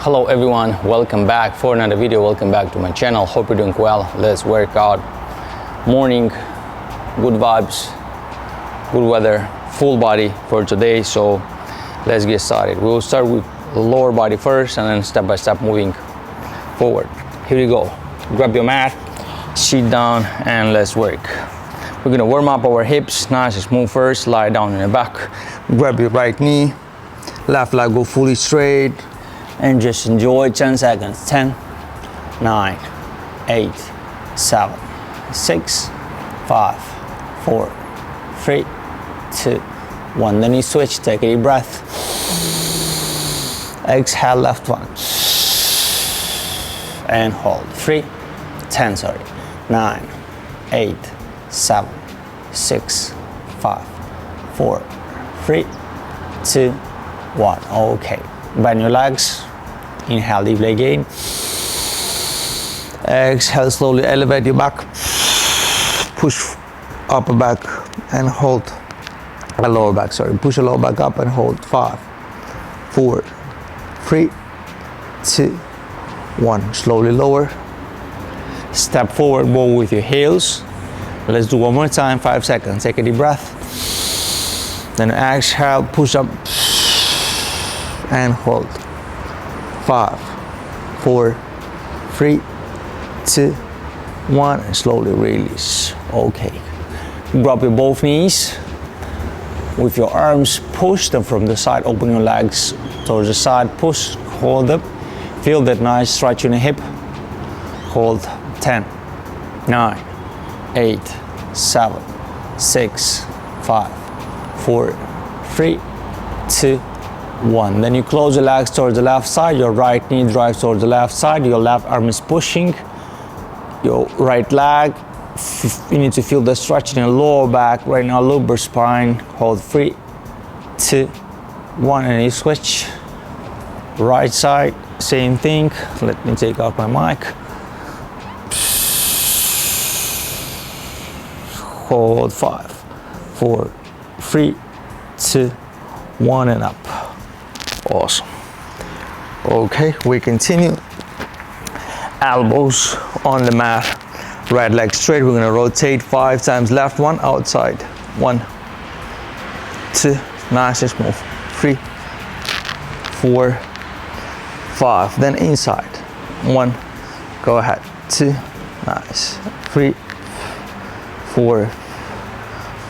Hello everyone, welcome back for another video. Welcome back to my channel. Hope you're doing well. Let's work out. Morning, good vibes, good weather, full body for today. So let's get started. We'll start with lower body first and then step by step moving forward. Here we go. Grab your mat, sit down and let's work. We're gonna warm up our hips, nice and smooth first. Lie down in the back, grab your right knee, left leg go fully straight, and just enjoy 10 seconds. 10, 9, 8, 7, 6, 5, 4, 3, 2, 1. Then you switch, take a deep breath. Exhale, left one. And hold. 10, 9, 8, 7, 6, 5, 4, 3, 2, 1. Okay. Bend your legs. Inhale deeply again. Exhale, slowly elevate your back. Push upper back and hold a lower back. Push a lower back up and hold. 5, 4, 3, 2, 1. Slowly lower. Step forward, bow with your heels. Let's do one more time, 5 seconds. Take a deep breath. Then exhale, push up and hold. 5, 4, 3, 2, 1, and slowly release. Okay. Drop your both knees. With your arms, push them from the side. Open your legs towards the side. Push, hold up. Feel that nice stretch in the hip. Hold. 10, 9, 8, 7, 6, 5, 4, 3, 2, 1. Then you close your legs towards the left side. Your right knee drives towards the left side. Your left arm is pushing your right leg. You need to feel the stretch in your lower back. Right now, lower spine. Hold. 3, 2, 1. And you switch. Right side, same thing. Let me take out my mic. Hold. 5, 4, 3, 2, 1, and up. Awesome. Okay, we continue. Elbows on the mat, right leg straight. We're gonna rotate 5 times. Left one, outside. 1, 2, nice and smooth. 3, 4, 5. Then inside. 1, go ahead. 2, nice. 3, 4,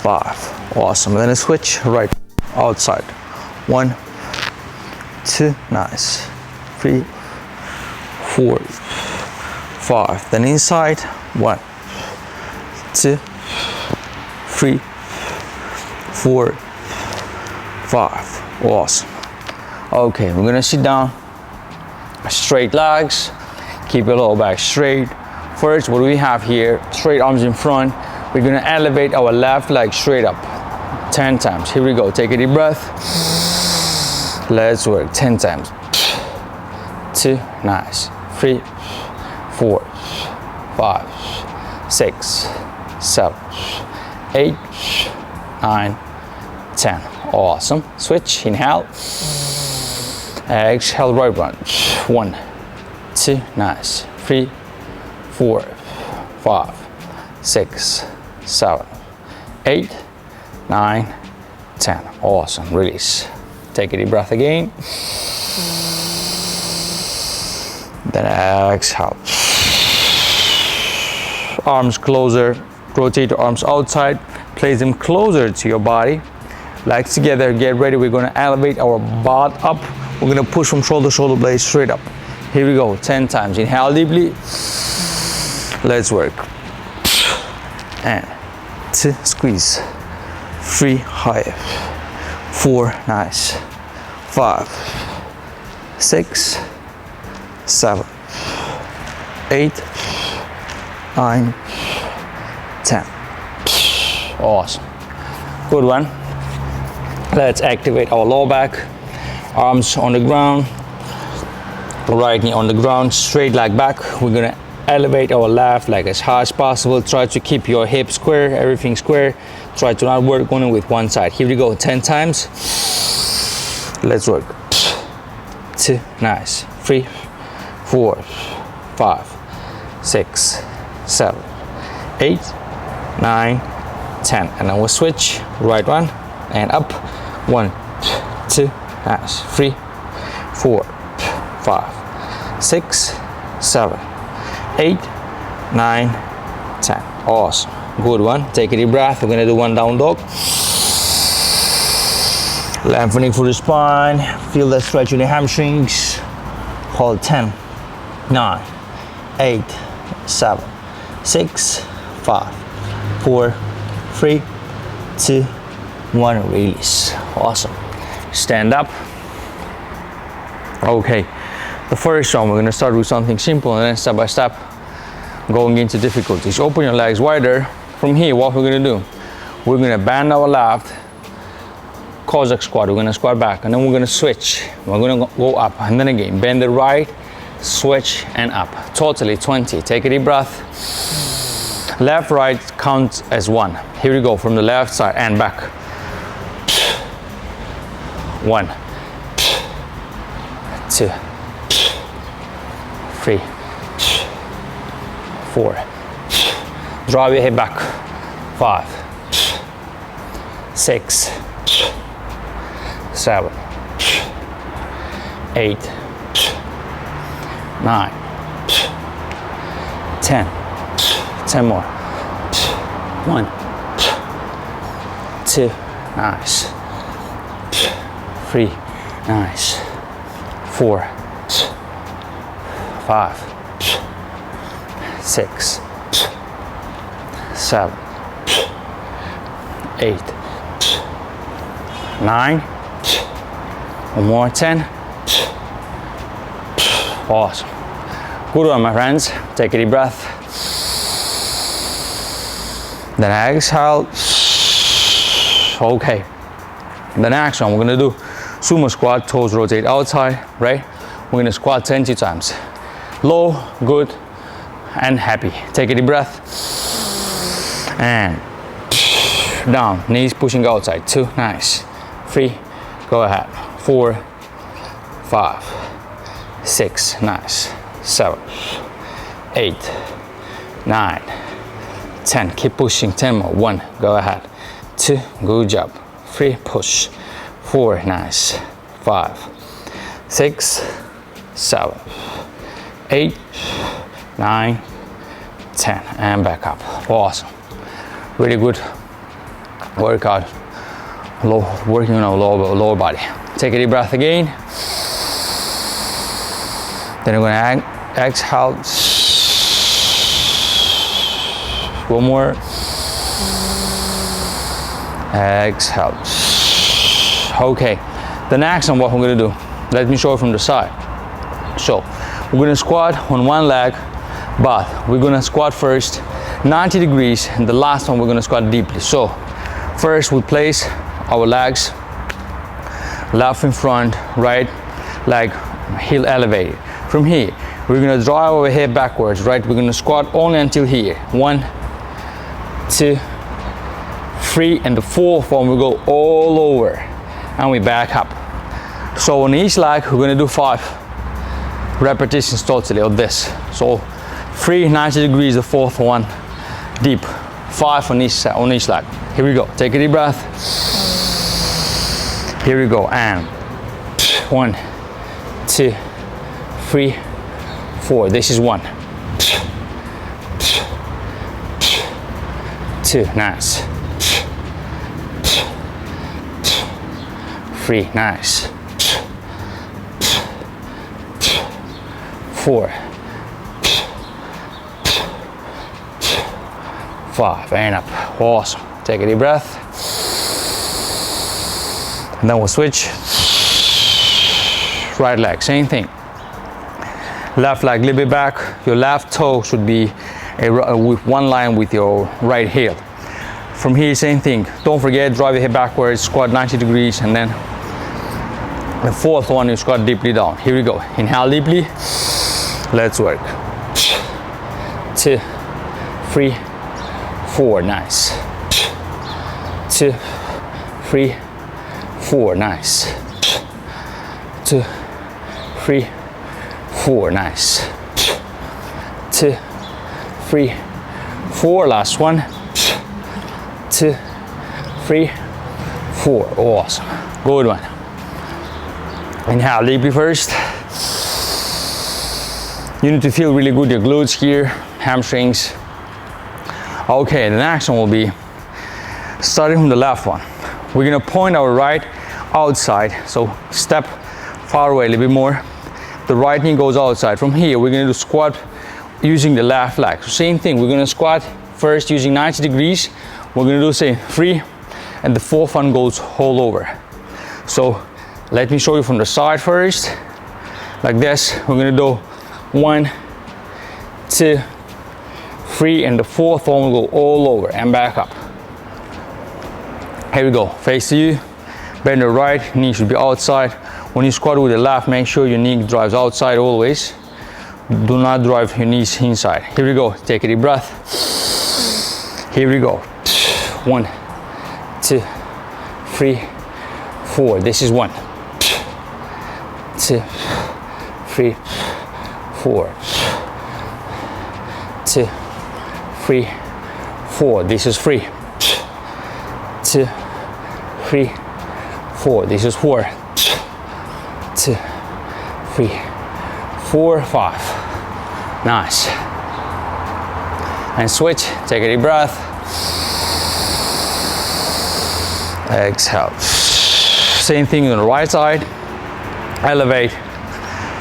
5. Awesome. Then a switch, right, outside. 1, 2, nice. 3, 4, 5. Then inside. 1, 2, 3, 4, 5. Awesome. Okay, we're gonna sit down. Straight legs. Keep your lower back straight. First, what we have here, straight arms in front. We're gonna elevate our left leg straight up 10 times. Here we go. Take a deep breath. Let's work 10 times. 2, nice. 3, 4, 5, 6, 7, 8, 9, 10. Awesome. Switch. Inhale. Exhale. Right one. 1, 2, nice. 3, 4, 5, 6, 7, 8, 9, 10. Awesome. Release. Take a deep breath again. Then exhale. Arms closer. Rotate your arms outside. Place them closer to your body. Legs together. Get ready. We're going to elevate our butt up. We're going to push from shoulder blades straight up. Here we go. 10 times. Inhale deeply. Let's work. And 2, squeeze. 3, higher. 4, nice. 5, 6, 7, 8, 9, 10. Awesome. Good one. Let's activate our lower back. Arms on the ground. Right knee on the ground. Straight leg back. We're gonna elevate our left leg as high as possible. Try to keep your hips square, everything square. Try to not work only with one side. Here we go. 10 times. Let's work. 2, nice. 3, 4, 5, 6, 7, 8, 9, 10. And then we'll switch, right one, and up. 1, 2, nice. 3, 4, 5, 6, 7, 8, 9, 10. Awesome. Good one. Take a deep breath. We're gonna do one down dog. Lengthening through the spine. Feel that stretch in the hamstrings. Hold 10, 9, 8, 7, 6, 5, 4, 3, 2, 1. Release. Awesome. Stand up. Okay. The first one, we're gonna start with something simple and then step by step going into difficulties. Open your legs wider. From here, what we're gonna do, we're gonna bend our left, Cossack squat, we're gonna squat back, and then we're gonna switch. We're gonna go up, and then again, bend the right, switch, and up. Totally 20. Take a deep breath. Left, right counts as 1. Here we go, from the left side and back. 1, 2, 3, 4. Drive your head back. 5, 6, 7, 8, 9, 10. 10 more. 1, 2, nice. 3, nice. 4, 5, 6, 7, 8, 9. One more. 10. Awesome. Good one, my friends. Take a deep breath. Then exhale. Okay. The next one, we're gonna do sumo squat, toes rotate outside, right? We're gonna squat 20 times. Low, good, and happy. Take a deep breath. And down, knees pushing outside. 2, nice. 3, go ahead. 4, 5, 6, nice. 7, 8, 9, 10. Keep pushing. 10 more. 1, go ahead. 2, good job. 3, push. 4, nice. 5, 6, 7, 8, 9, 10. And back up. Awesome. Really good workout. Working on our lower body. Take a deep breath again. Then we're gonna exhale. One more. Exhale. Okay. The next one, what we're gonna do, let me show you from the side. So we're gonna squat on one leg, but we're gonna squat first 90 degrees, and the last one we're gonna squat deeply. So first we place our legs left in front, right leg heel elevated. From here we're gonna draw our head backwards, right? We're gonna squat only until here. 1, 2, 3, and the fourth one we go all over and we back up. So on each leg we're gonna do 5 repetitions totally of this. So 3 90 degrees, the fourth one deep, 5 on each leg. Here we go. Take a deep breath. Here we go. And 1, 2, 3, 4. This is 1, 2, nice. 3, nice. 4, 5, and up. Awesome. Take a deep breath. And then we'll switch. Right leg, same thing. Left leg a little bit back. Your left toe should be with one line with your right heel. From here, same thing. Don't forget, drive your head backwards, squat 90 degrees, and then the fourth one, you squat deeply down. Here we go. Inhale deeply. Let's work. 2, 3, 4, nice. 2, 3, 4, nice. 2, 3, 4, nice. 2, 3, 4, last one. 2, 3, 4, awesome, good one. Inhale deeply first. You need to feel really good your glutes here, hamstrings. Okay, the next one will be starting from the left one. We're gonna point our right outside, so step far away a little bit more. The right knee goes outside. From here, we're gonna do squat using the left leg. So same thing, we're gonna squat first using 90 degrees. We're gonna do same 3, and the fourth one goes all over. So let me show you from the side first, like this. We're gonna do 1, 2, 3, and the fourth one will go all over and back up. Here we go, face to you, bend the right, knee should be outside. When you squat with the left, make sure your knee drives outside always. Do not drive your knees inside. Here we go, take a deep breath. Here we go, 1, 2, 3, 4, this is 1, 2, 3, 4, 2, 3, 4, this is 3, 2, 3, 4, this is 4, 2, 3, 4, 5, nice. And switch, take a deep breath, exhale. Same thing on the right side, elevate,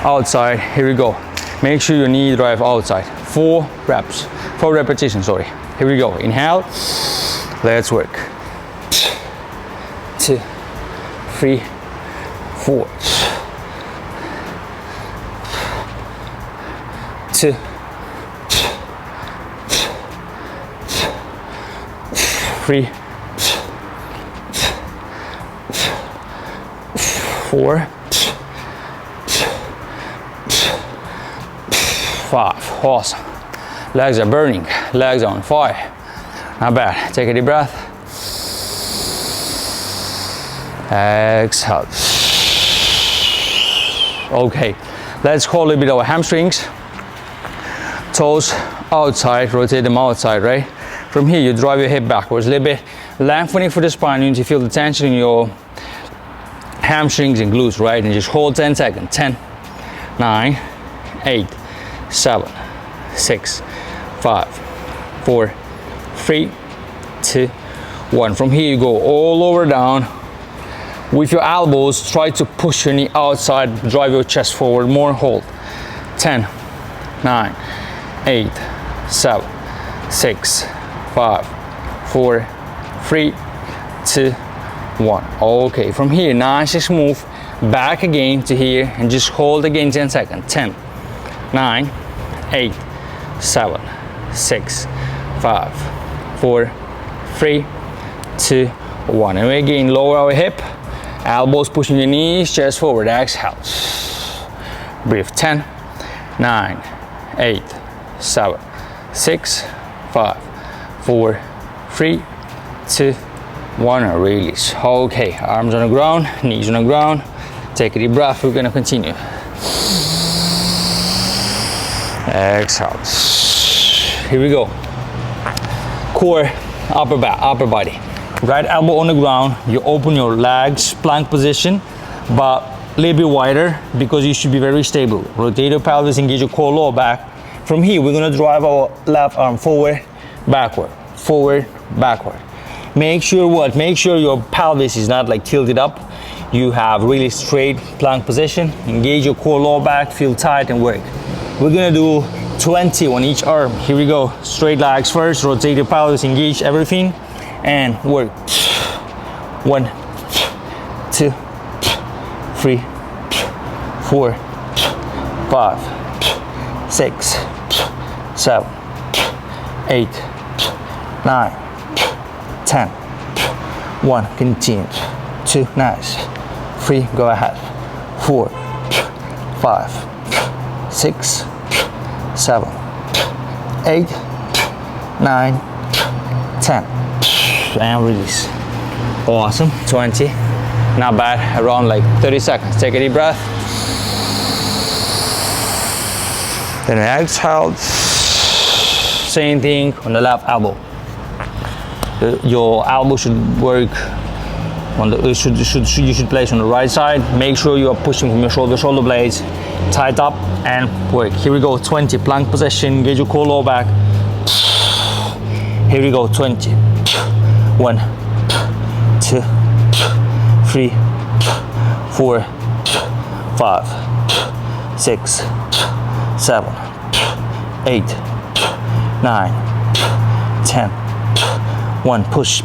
outside, here we go. Make sure your knee drive outside, 4 repetitions, sorry. Here we go, inhale, let's work. 2, 3, 4, 2, 3, 4, 5, awesome. Legs are burning, legs are on fire. Not bad, take a deep breath. Exhale. Okay, let's call a little bit our hamstrings. Toes outside, rotate them outside, right? From here, you drive your hip backwards a little bit, lengthening for the spine. You need to feel the tension in your hamstrings and glutes, right? And just hold 10 seconds. 10, 9, 8, 7, 6, 5, 4, 3, 2, 1. From here, you go all over down. With your elbows, try to push your knee outside, drive your chest forward more, hold. 10, 9, 8, 7, 6, 5, 4, 3, 2, 1. Okay, from here, nice and smooth, back again to here, and just hold again 10 seconds. 10, 9, 8, 7, 6, 5, 4, 3, 2, 1. And we again lower our hip, elbows pushing your knees, chest forward, exhale. Breathe. 10, 9, 8, 7, 6, 5, 4, 3, 2, 1, and release. Okay, arms on the ground, knees on the ground. Take a deep breath, we're gonna continue. Exhale. Here we go. Core, upper back, upper body. Right elbow on the ground, you open your legs, plank position, but a little bit wider because you should be very stable. Rotate your pelvis, engage your core, lower back. From here, we're gonna drive our left arm forward, backward, forward, backward. Make sure what? Make sure your pelvis is not like tilted up. You have really straight plank position. Engage your core, lower back, feel tight and work. We're gonna do 20 on each arm. Here we go. Straight legs first, rotate your pelvis, engage everything, and work. 1, 2, 3, 4, 5, 6, 7, 8, 9, 10. 1, continue. 2, nice. 3, go ahead. 4, 5, 6, 7, 8, 9, 10. And release. Awesome. 20. Not bad. Around like 30 seconds. Take a deep breath. Then exhale. Same thing on the left elbow. Your elbow should work on the, you should place on the right side. Make sure you are pushing from your shoulder blades, tight up and work. Here we go, 20, plank position, engage your core lower back. Here we go, 20. 1, 2, 3, 4, 5, 6, 7, 8, 9, 10. 1, push,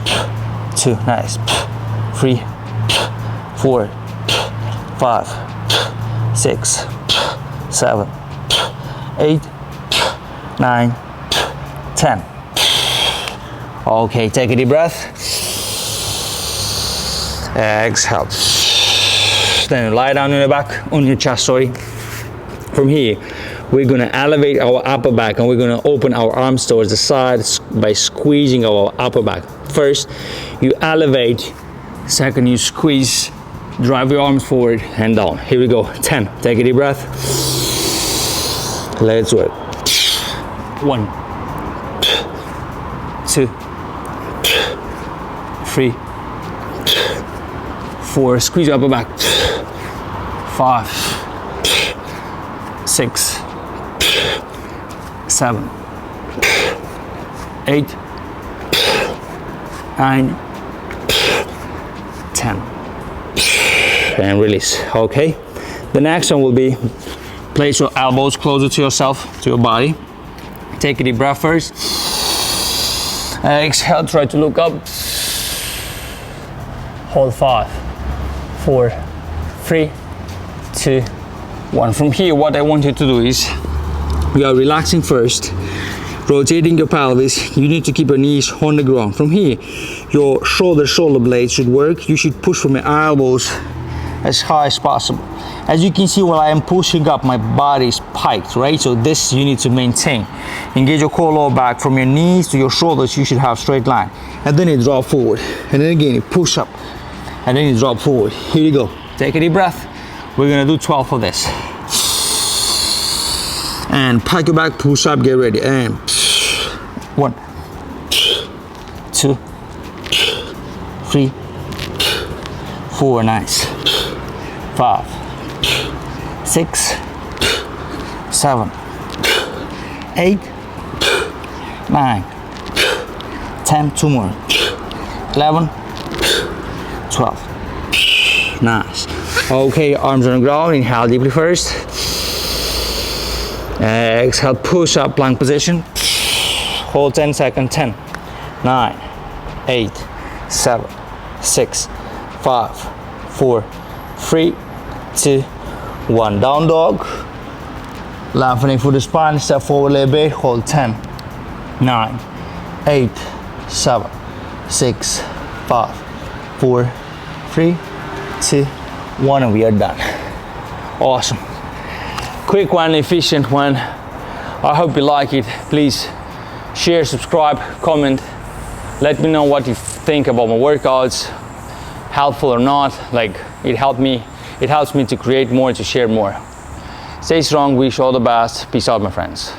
2, nice, 3, 4, 5, 6, 7, 8, 9, 10. Okay, take a deep breath. Exhale. Then lie down on your back, on your chest, sorry. From here, we're gonna elevate our upper back and we're gonna open our arms towards the side by squeezing our upper back. First, you elevate. Second, you squeeze, drive your arms forward and down. Here we go, 10. Take a deep breath. Let's work. 1, 2, 3, 4, squeeze your upper back. 5, 6, 7, 8, 9, 10. And release. Okay. The next one will be place your elbows closer to yourself, to your body. Take a deep breath first. Exhale, try to look up. Hold 5, 4, 3, 2, 1. From here, what I want you to do is, we are relaxing first, rotating your pelvis. You need to keep your knees on the ground. From here, your shoulder blades should work. You should push from your elbows as high as possible. As you can see, while I am pushing up, my body is piked, right? So this you need to maintain. Engage your core lower back. From your knees to your shoulders, you should have straight line. And then you drop forward. And then again, you push up. And then you drop forward. Here you go. Take a deep breath. We're gonna do 12 of this. And pack your back, push up, get ready. And 1, 2, 3, 4, nice. 5, 6, 7, 8, 9, 10, 2 more. 11, 12. Nice. Okay, arms on the ground. Inhale deeply first. Exhale, push up, plank position. Hold 10 seconds. 10, 9, 8, 7, 6, 5, 4, 3, 2, 1. Down dog. Lengthening through the spine. Step forward a little bit. Hold 10, 9, 8, 7, 6, 5, 4, 3, 2, 1, and we are done. Awesome. Quick one, efficient one. I hope you like it. Please share, subscribe, comment. Let me know what you think about my workouts. Helpful or not. Like, it helps me to create more, to share more. Stay strong, wish you all the best. Peace out, my friends.